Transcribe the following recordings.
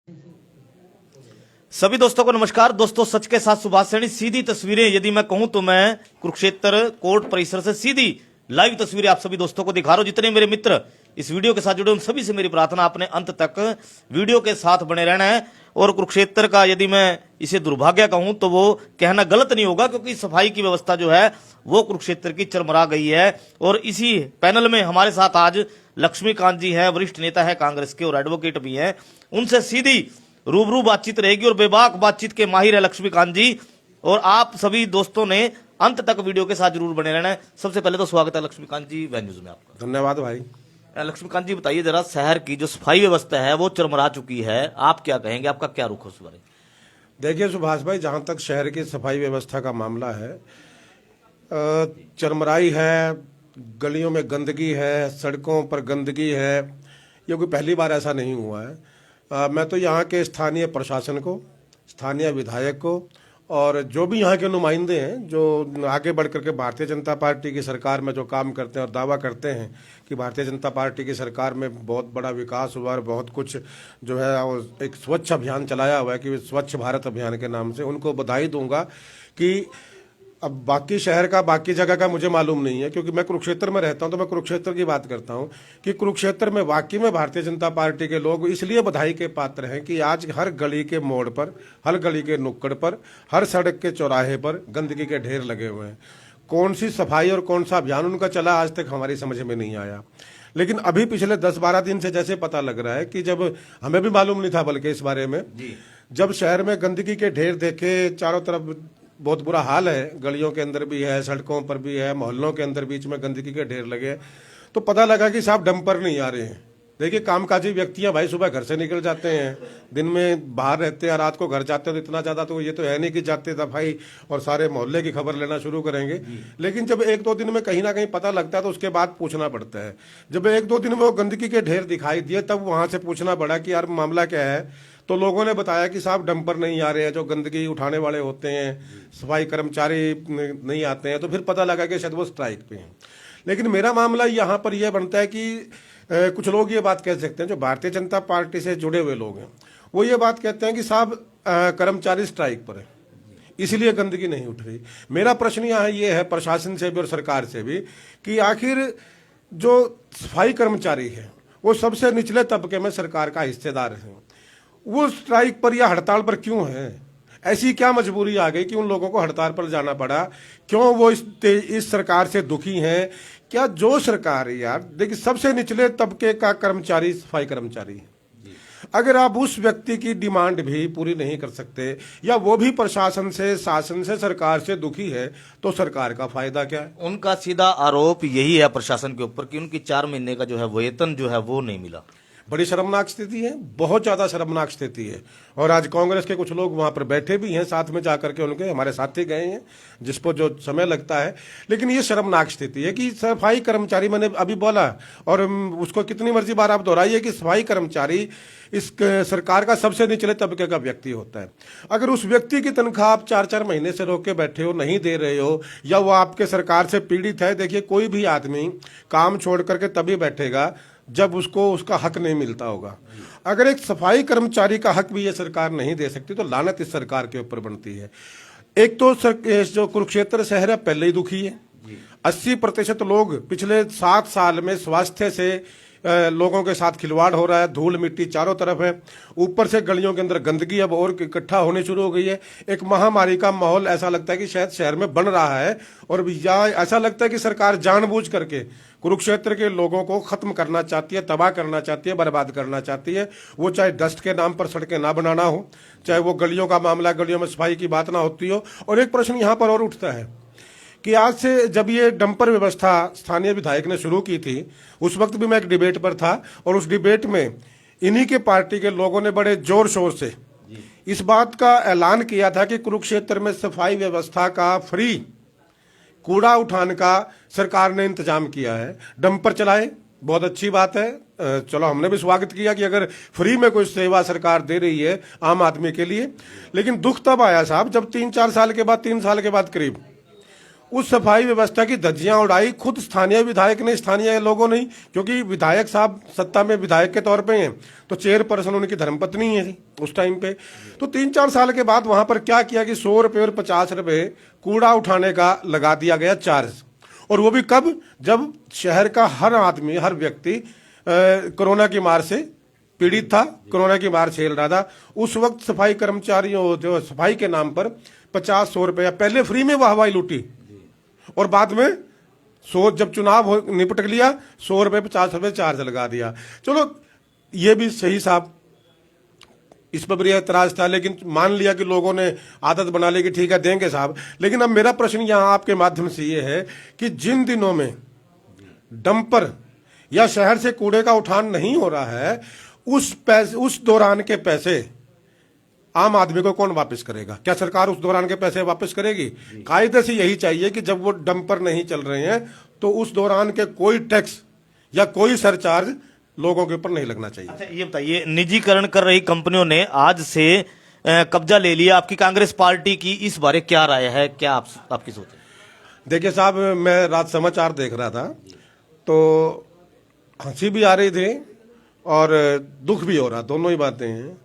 सभी दोस्तों को नमस्कार। दोस्तों, सच के साथ सुभाष सैनी। सीधी तस्वीरें यदि मैं कहूं तो मैं कुरुक्षेत्र कोर्ट परिसर से सीधी लाइव तस्वीरें आप सभी दोस्तों को दिखा रहा हूं। जितने मेरे मित्र इस वीडियो के साथ जुड़े उन सभी से मेरी प्रार्थना, आपने अंत तक वीडियो के साथ बने रहना है। और कुरुक्षेत्र का यदि मैं इसे दुर्भाग्य कहूं तो वो कहना गलत नहीं होगा, क्योंकि सफाई की व्यवस्था जो है वो कुरुक्षेत्र की चरमरा गई है। और इसी पैनल में हमारे साथ आज लक्ष्मीकांत जी हैं, वरिष्ठ नेता है कांग्रेस के और एडवोकेट भी हैं। उनसे सीधी रूबरू बातचीत रहेगी और बेबाक बातचीत के माहिर है लक्ष्मीकांत जी। और आप सभी दोस्तों ने अंत तक वीडियो के साथ जरूर बने रहना है। सबसे पहले तो स्वागत है लक्ष्मीकांत जी वैन न्यूज में आपका। धन्यवाद भाई। लक्ष्मीकांत जी, बताइए जरा, शहर की जो सफाई व्यवस्था है वो चरमरा चुकी है, आप क्या कहेंगे, आपका क्या रुख है उस बारे? देखिए सुभाष भाई, जहां तक शहर की सफाई व्यवस्था का मामला है, चरमराई है, गलियों में गंदगी है, सड़कों पर गंदगी है, ये कोई पहली बार ऐसा नहीं हुआ है। मैं तो यहाँ के स्थानीय प्रशासन को, स्थानीय विधायक को और जो भी यहाँ के नुमाइंदे हैं जो आगे बढ़ करके भारतीय जनता पार्टी की सरकार में जो काम करते हैं और दावा करते हैं कि भारतीय जनता पार्टी की सरकार में बहुत बड़ा विकास हुआ और बहुत कुछ जो है एक स्वच्छ अभियान चलाया हुआ है कि स्वच्छ भारत अभियान के नाम से, उनको बधाई दूंगा। कि अब बाकी शहर का, बाकी जगह का मुझे मालूम नहीं है, क्योंकि मैं कुरुक्षेत्र में रहता हूं तो मैं कुरुक्षेत्र की बात करता हूं कि कुरुक्षेत्र में वाकई में भारतीय जनता पार्टी के लोग इसलिए बधाई के पात्र हैं कि आज हर गली के मोड़ पर, हर गली के नुक्कड़ पर, हर सड़क के चौराहे पर गंदगी के ढेर लगे हुए हैं। कौन सी सफाई और कौन सा अभियान उनका चला आज तक हमारी समझ में नहीं आया। लेकिन अभी पिछले 10-12 दिन से जैसे पता लग रहा है कि जब हमें भी मालूम नहीं था बल्कि इस बारे में, जब शहर में गंदगी के ढेर देखे, चारों तरफ बहुत बुरा हाल है, गलियों के अंदर भी है, सड़कों पर भी है, मोहल्लों के अंदर बीच में गंदगी के ढेर लगे, तो पता लगा कि साहब डंपर नहीं आ रहे हैं। देखिए, कामकाजी व्यक्तियां भाई सुबह घर से निकल जाते हैं, दिन में बाहर रहते हैं, रात को घर जाते हैं, तो इतना ज्यादा तो ये तो है नहीं कि जाते सफाई और सारे मोहल्ले की खबर लेना शुरू करेंगे। लेकिन जब 1-2 दिन में कहीं ना कहीं पता लगता है तो उसके बाद पूछना पड़ता है। जब 1-2 दिन में वो गंदगी के ढेर दिखाई दिए तब वहां से पूछना पड़ा कि यार मामला क्या है। तो लोगों ने बताया कि साहब डंपर नहीं आ रहे हैं, जो गंदगी उठाने वाले होते हैं, सफाई कर्मचारी नहीं आते हैं। तो फिर पता लगा कि शायद वो स्ट्राइक पे हैं। लेकिन मेरा मामला यहाँ पर यह बनता है कि कुछ लोग ये बात कह सकते हैं, जो भारतीय जनता पार्टी से जुड़े हुए लोग हैं, वो ये बात कहते हैं कि साहब कर्मचारी स्ट्राइक पर है, इसलिए गंदगी नहीं उठ रही। मेरा प्रश्न यहाँ ये है प्रशासन से भी और सरकार से भी कि आखिर जो सफाई कर्मचारी है वो सबसे निचले तबके में सरकार का हिस्सेदार है, वो स्ट्राइक पर या हड़ताल पर क्यों है? ऐसी क्या मजबूरी आ गई कि उन लोगों को हड़ताल पर जाना पड़ा? क्यों वो इस सरकार से दुखी हैं? क्या जो सरकार है यार, देखिए, सबसे निचले तबके का कर्मचारी सफाई कर्मचारी है। अगर आप उस व्यक्ति की डिमांड भी पूरी नहीं कर सकते या वो भी प्रशासन से, शासन से, सरकार से दुखी है, तो सरकार का फायदा क्या है? उनका सीधा आरोप यही है प्रशासन के ऊपर कि उनकी 4 महीने का जो है वेतन जो है वो नहीं मिला। बड़ी शर्मनाक स्थिति है, बहुत ज्यादा शर्मनाक स्थिति है। और आज कांग्रेस के कुछ लोग वहां पर बैठे भी हैं, साथ में जाकर के उनके हमारे साथी गए हैं, जिसको जो समय लगता है। लेकिन ये शर्मनाक स्थिति है कि सफाई कर्मचारी, मैंने अभी बोला और उसको कितनी मर्जी बार आप दोहराइए कि सफाई कर्मचारी इस सरकार का सबसे निचले तबके का व्यक्ति होता है। अगर उस व्यक्ति की तनख्वाह आप 4-4 महीने से रोक के बैठे हो, नहीं दे रहे हो, या वो आपके सरकार से पीड़ित है, देखिए कोई भी आदमी काम छोड़ करके तभी बैठेगा जब उसको उसका हक नहीं मिलता होगा। अगर एक सफाई कर्मचारी का हक भी ये सरकार नहीं दे सकती तो लानत इस सरकार के ऊपर बनती है। एक तो जो कुरुक्षेत्र शहर है पहले ही दुखी है। 80% लोग पिछले 7 साल में स्वास्थ्य से लोगों के साथ खिलवाड़ हो रहा है, धूल मिट्टी चारों तरफ है, ऊपर से गलियों के अंदर गंदगी अब और इकट्ठा होने शुरू हो गई है। एक महामारी का माहौल ऐसा लगता है कि शायद शहर में बन रहा है और या ऐसा लगता है कि सरकार जानबूझ करके कुरुक्षेत्र के लोगों को खत्म करना चाहती है, तबाह करना चाहती है, बर्बाद करना चाहती है। वो चाहे डस्ट के नाम पर सड़कें ना बनाना हो, चाहे वो गलियों का मामला, गलियों में सफाई की बात ना होती हो। और एक प्रश्न यहाँ पर और उठता है कि आज से जब ये डंपर व्यवस्था स्थानीय विधायक ने शुरू की थी, उस वक्त भी मैं एक डिबेट पर था और उस डिबेट में इन्हीं के पार्टी के लोगों ने बड़े जोर शोर से इस बात का ऐलान किया था कि कुरुक्षेत्र में सफाई व्यवस्था का फ्री कूड़ा उठाने का सरकार ने इंतजाम किया है। डंपर चलाए, बहुत अच्छी बात है, चलो हमने भी स्वागत किया कि अगर फ्री में कोई सेवा सरकार दे रही है आम आदमी के लिए। लेकिन दुख तब आया साहब जब 3 साल के बाद करीब उस सफाई व्यवस्था की धज्जियां उड़ाई खुद स्थानीय विधायक ने, स्थानीय लोगों ने, क्योंकि विधायक साहब सत्ता में विधायक के तौर पे हैं, तो चेयरपर्सन उनकी धर्मपत्नी है उस टाइम पे। तो 3-4 साल के बाद वहां पर क्या किया कि 100 रुपये और 50 रुपये कूड़ा उठाने का लगा दिया गया चार्ज। और वो भी कब? जब शहर का हर आदमी, हर व्यक्ति कोरोना की मार से पीड़ित था, कोरोना की मार झेल रहा था। उस वक्त सफाई कर्मचारियों जो सफाई के नाम पर 50-100 रुपया पहले फ्री में वाहवाही लूटी, और बाद में 100 जब चुनाव निपट लिया 100 रुपये 50 रुपये चार्ज लगा दिया। चलो ये भी सही साहब, इस पर भी एतराज था, लेकिन मान लिया कि लोगों ने आदत बना ली कि ठीक है देंगे साहब। लेकिन अब मेरा प्रश्न यहाँ आपके माध्यम से ये है कि जिन दिनों में डंपर या शहर से कूड़े का उठान नहीं हो रहा है, उस दौरान के पैसे आम आदमी को कौन वापस करेगा? क्या सरकार उस दौरान के पैसे वापस करेगी? कायदे से यही चाहिए कि जब वो डंपर नहीं चल रहे हैं तो उस दौरान के कोई टैक्स या कोई सरचार्ज लोगों के ऊपर नहीं लगना चाहिए। अच्छा ये बताइए, निजीकरण कर रही कंपनियों ने आज से कब्जा ले लिया, आपकी कांग्रेस पार्टी की इस बारे क्या राय है, क्या आपकी सोच है? देखिए साहब, मैं रात समाचार देख रहा था तो हंसी भी आ रही थी और दुख भी हो रहा, दोनों ही बातें हैं।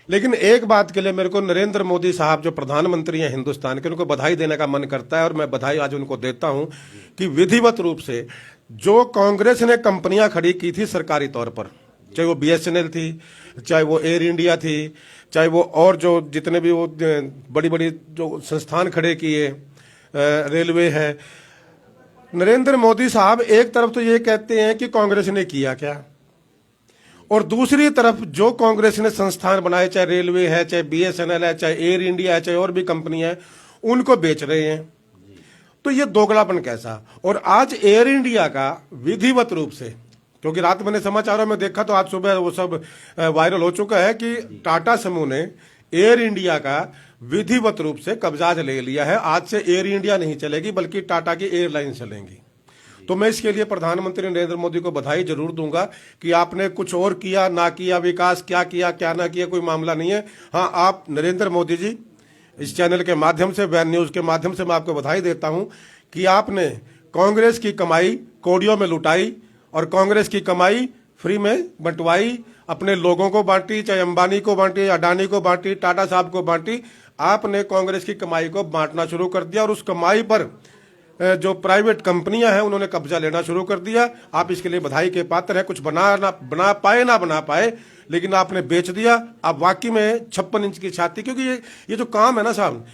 लेकिन एक बात के लिए मेरे को नरेंद्र मोदी साहब जो प्रधानमंत्री हैं हिंदुस्तान के, उनको बधाई देने का मन करता है, और मैं बधाई आज उनको देता हूं कि विधिवत रूप से जो कांग्रेस ने कंपनियां खड़ी की थी सरकारी तौर पर, चाहे वो BSNL थी, चाहे वो एयर इंडिया थी, चाहे वो और जो जितने भी वो बड़ी बड़ी जो संस्थान खड़े किए, रेलवे है, नरेंद्र मोदी साहब एक तरफ तो ये कहते हैं कि कांग्रेस ने किया क्या, और दूसरी तरफ जो कांग्रेस ने संस्थान बनाए, चाहे रेलवे है, चाहे BSNL है, चाहे एयर इंडिया है, चाहे और भी कंपनी है, उनको बेच रहे हैं। तो ये दोगलापन कैसा? और आज एयर इंडिया का विधिवत रूप से, क्योंकि रात मैंने समाचारों में देखा तो आज सुबह वो सब वायरल हो चुका है कि टाटा समूह ने एयर इंडिया का विधिवत रूप से कब्जा ले लिया है। आज से एयर इंडिया नहीं चलेगी बल्कि टाटा की एयरलाइन चलेंगी। तो मैं इसके लिए प्रधानमंत्री नरेंद्र मोदी को बधाई जरूर दूंगा कि आपने कुछ और किया ना किया, विकास क्या किया क्या ना किया, कोई मामला नहीं है। हाँ, आप नरेंद्र मोदी जी, इस चैनल के माध्यम से, वैन न्यूज के माध्यम से मैं आपको बधाई देता हूं कि आपने कांग्रेस की कमाई कौड़ियों में लुटाई और कांग्रेस की कमाई फ्री में बंटवाई, अपने लोगों को बांटी, चाहे अंबानी को बांटी, अडानी को बांटी, टाटा साहब को बांटी। आपने कांग्रेस की कमाई को बांटना शुरू कर दिया और उस कमाई पर जो प्राइवेट कंपनियां हैं उन्होंने कब्जा लेना शुरू कर दिया। आप इसके लिए बधाई के पात्र हैं। कुछ बना पाए लेकिन आपने बेच दिया। आप वाकई में 56 इंच की छाती, क्योंकि ये जो काम है ना साहब,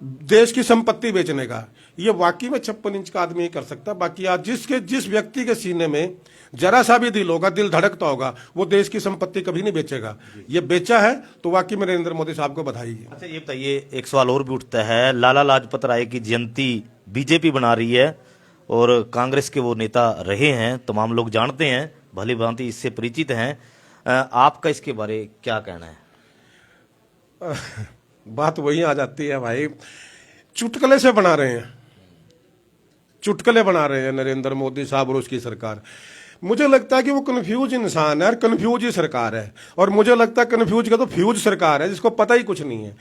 देश की संपत्ति बेचने का, ये वाकई में 56 इंच का आदमी ही कर सकता है। बाकी आज जिस व्यक्ति के सीने में जरा सा भी दिल होगा, दिल धड़कता होगा, वो देश की संपत्ति कभी नहीं बेचेगा। ये बेचा है तो वाकई में नरेंद्र मोदी साहब को बधाई है। अच्छा ये बताइए, एक सवाल और भी उठता है, लाला लाजपत राय की जयंती बीजेपी बना रही है और कांग्रेस के वो नेता रहे हैं, तमाम लोग जानते हैं, भली भांति इससे परिचित हैं, आपका इसके बारे क्या कहना है? बात वही आ जाती है भाई, चुटकुले से बना रहे हैं, चुटकुले बना रहे हैं नरेंद्र मोदी साहब और उसकी सरकार। मुझे लगता है कि वो कंफ्यूज इंसान है और कंफ्यूज ही सरकार है, और मुझे लगता है कंफ्यूज का तो फ्यूज सरकार है जिसको पता ही कुछ नहीं है।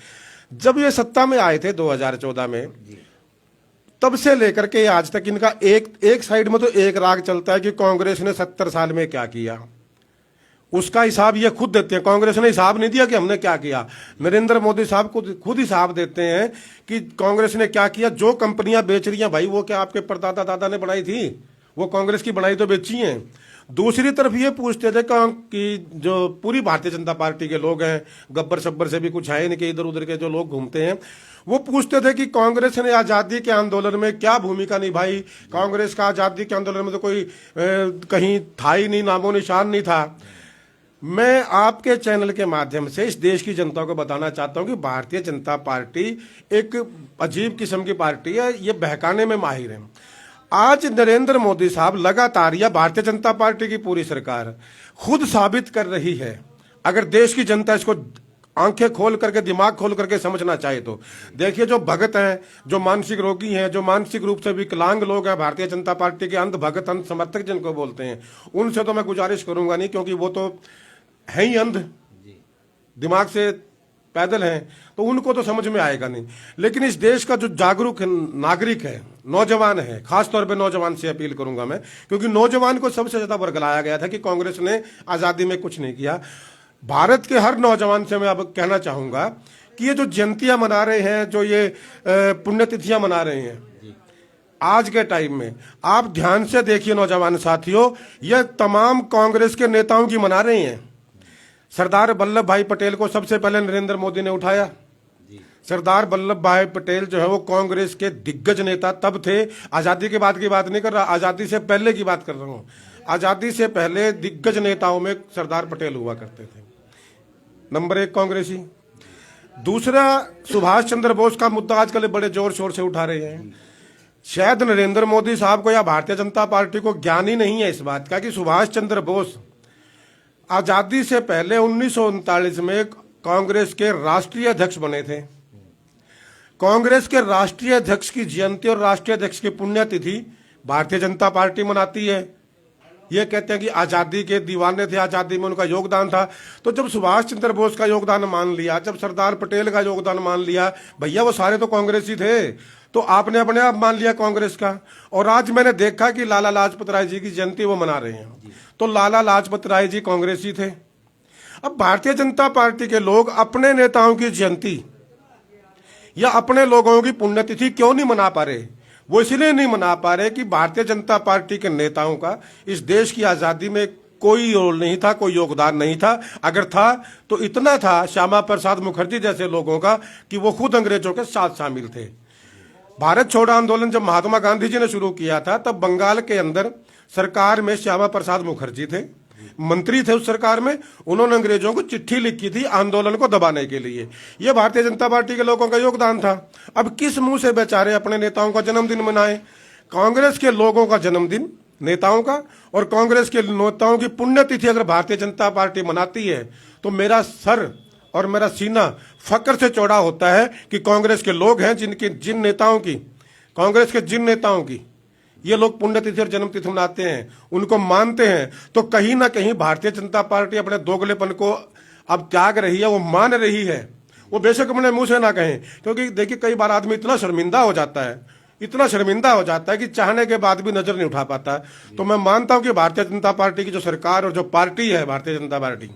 जब ये सत्ता में आए थे 2014 में, तब से लेकर के आज तक इनका एक साइड में तो एक राग चलता है कि कांग्रेस ने 70 साल में क्या किया, उसका हिसाब ये खुद देते हैं। कांग्रेस ने हिसाब नहीं दिया कि हमने क्या किया, नरेंद्र मोदी साहब खुद हिसाब देते हैं कि कांग्रेस ने क्या किया। जो कंपनियां बेच रही हैं भाई, वो क्या आपके परदादा दादा ने बनाई थी? वो कांग्रेस की बनाई तो बेची हैं। दूसरी तरफ ये पूछते थे कि जो पूरी भारतीय जनता पार्टी के लोग हैं, गब्बर सब्बर से भी कुछ है नहीं कि इधर उधर के जो लोग घूमते हैं, वो पूछते थे कि कांग्रेस ने आजादी के आंदोलन में क्या भूमिका निभाई। कांग्रेस का आजादी के आंदोलन में तो कोई कहीं था ही नहीं, नामो निशान नहीं था। मैं आपके चैनल के माध्यम से इस देश की जनता को बताना चाहता हूं कि भारतीय जनता पार्टी एक अजीब किस्म की पार्टी है, ये बहकाने में माहिर है। आज नरेंद्र मोदी साहब लगातार, या भारतीय जनता पार्टी की पूरी सरकार खुद साबित कर रही है, अगर देश की जनता इसको आंखें खोल करके, दिमाग खोल करके समझना चाहे तो देखिए, जो भगत हैं, जो मानसिक रोगी हैं, जो मानसिक रूप से विकलांग लोग हैं, भारतीय जनता पार्टी के अंध भगत, अंध समर्थक जिनको बोलते हैं, उनसे तो मैं गुजारिश करूंगा नहीं, क्योंकि वो तो है ही अंध, दिमाग से पैदल हैं, तो उनको तो समझ में आएगा नहीं। लेकिन इस देश का जो जागरूक नागरिक है, नौजवान है, खासतौर पे नौजवान से अपील करूंगा मैं, क्योंकि नौजवान को सबसे ज्यादा वर्गलाया गया था कि कांग्रेस ने आजादी में कुछ नहीं किया। भारत के हर नौजवान से मैं अब कहना चाहूंगा कि ये जो जयंतियां मना रहे हैं, जो ये पुण्यतिथियां मना रहे हैं आज के टाइम में, आप ध्यान से देखिए नौजवान साथियों, यह तमाम कांग्रेस के नेताओं की मना रहे हैं। सरदार वल्लभ भाई पटेल को सबसे पहले नरेंद्र मोदी ने उठाया। सरदार वल्लभ भाई पटेल जो है वो कांग्रेस के दिग्गज नेता तब थे, आजादी के बाद की बात नहीं कर रहा, आजादी से पहले की बात कर रहा हूं। आजादी से पहले दिग्गज नेताओं में सरदार पटेल हुआ करते थे, नंबर 1 कांग्रेसी। दूसरा, सुभाष चंद्र बोस का मुद्दा आजकल बड़े जोर शोर से उठा रहे हैं। शायद नरेंद्र मोदी साहब को या भारतीय जनता पार्टी को ज्ञान ही नहीं है इस बात का कि सुभाष चंद्र बोस आजादी से पहले 1939 में कांग्रेस के राष्ट्रीय अध्यक्ष बने थे। कांग्रेस के राष्ट्रीय अध्यक्ष की जयंती और राष्ट्रीय अध्यक्ष की पुण्यतिथि भारतीय जनता पार्टी मनाती है। ये कहते हैं कि आजादी के दीवाने थे, आजादी में उनका योगदान था। तो जब सुभाष चंद्र बोस का योगदान मान लिया, जब सरदार पटेल का योगदान मान लिया, भैया वो सारे तो कांग्रेसी थे, तो आपने अपने आप मान लिया कांग्रेस का। और आज मैंने देखा कि लाला लाजपत राय जी की जयंती वो मना रहे हैं, तो लाला लाजपत राय जी कांग्रेसी थे। अब भारतीय जनता पार्टी के लोग अपने नेताओं की जयंती या अपने लोगों की पुण्यतिथि क्यों नहीं मना पा रहे? वो इसलिए नहीं मना पा रहे कि भारतीय जनता पार्टी के नेताओं का इस देश की आजादी में कोई रोल नहीं था, कोई योगदान नहीं था। अगर था तो इतना था श्यामा प्रसाद मुखर्जी जैसे लोगों का कि वो खुद अंग्रेजों के साथ शामिल थे। भारत छोड़ो आंदोलन जब महात्मा गांधी जी ने शुरू किया था, तब बंगाल के अंदर सरकार में श्यामा प्रसाद मुखर्जी थे, मंत्री थे उस सरकार में। उन्होंने अंग्रेजों को चिट्ठी लिखी थी आंदोलन को दबाने के लिए। यह भारतीय जनता पार्टी के लोगों का योगदान था। अब किस मुंह से बेचारे अपने नेताओं का जन्मदिन मनाएं? कांग्रेस के लोगों का जन्मदिन नेताओं का और कांग्रेस के नेताओं की पुण्यतिथि अगर भारतीय जनता पार्टी मनाती है तो मेरा सर और मेरा सीना फक्र से चौड़ा होता है कि कांग्रेस के लोग हैं जिन नेताओं की, कांग्रेस के जिन नेताओं की ये लोग पुण्यतिथि और जन्मतिथि मनाते हैं, उनको मानते हैं, तो कहीं ना कहीं भारतीय जनता पार्टी अपने दोगलेपन को अब त्याग रही है, वो मान रही है। वो बेशक अपने मुंह से ना कहें, क्योंकि देखिए कई बार आदमी इतना शर्मिंदा हो जाता है, इतना शर्मिंदा हो जाता है कि चाहने के बाद भी नजर नहीं उठा पाता। तो मैं मानता हूं कि भारतीय जनता पार्टी की जो सरकार और जो पार्टी है भारतीय जनता पार्टी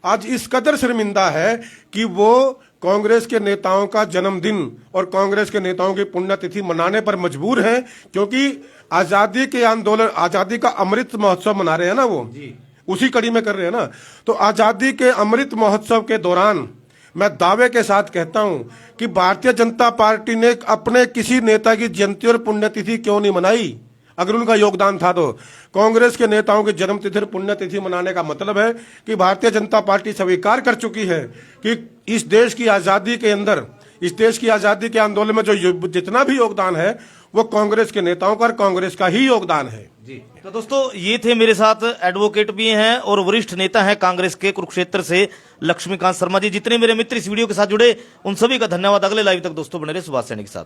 आज इस कदर शर्मिंदा है कि वो कांग्रेस के नेताओं का जन्मदिन और कांग्रेस के नेताओं की पुण्यतिथि मनाने पर मजबूर है, क्योंकि आजादी के आंदोलन, आजादी का अमृत महोत्सव मना रहे हैं ना, वो उसी कड़ी में कर रहे हैं ना। तो आजादी के अमृत महोत्सव के दौरान मैं दावे के साथ कहता हूं कि भारतीय जनता पार्टी ने अपने किसी नेता की जयंती और पुण्यतिथि क्यों नहीं मनाई? अगर उनका योगदान था तो कांग्रेस के नेताओं की जन्मतिथि और पुण्यतिथि मनाने का मतलब है कि भारतीय जनता पार्टी स्वीकार कर चुकी है कि इस देश की आजादी के अंदर, इस देश की आजादी के आंदोलन में जो जितना भी योगदान है वो कांग्रेस के नेताओं का और कांग्रेस का ही योगदान है। जी तो दोस्तों, ये थे मेरे साथ एडवोकेट भी हैं और वरिष्ठ नेता हैं कांग्रेस के कुरुक्षेत्र से लक्ष्मीकांत शर्मा जी। जितने मेरे मित्र इस वीडियो के साथ जुड़े उन सभी का धन्यवाद। अगले लाइव तक दोस्तों बने रहे सुभाष सैनी के साथ।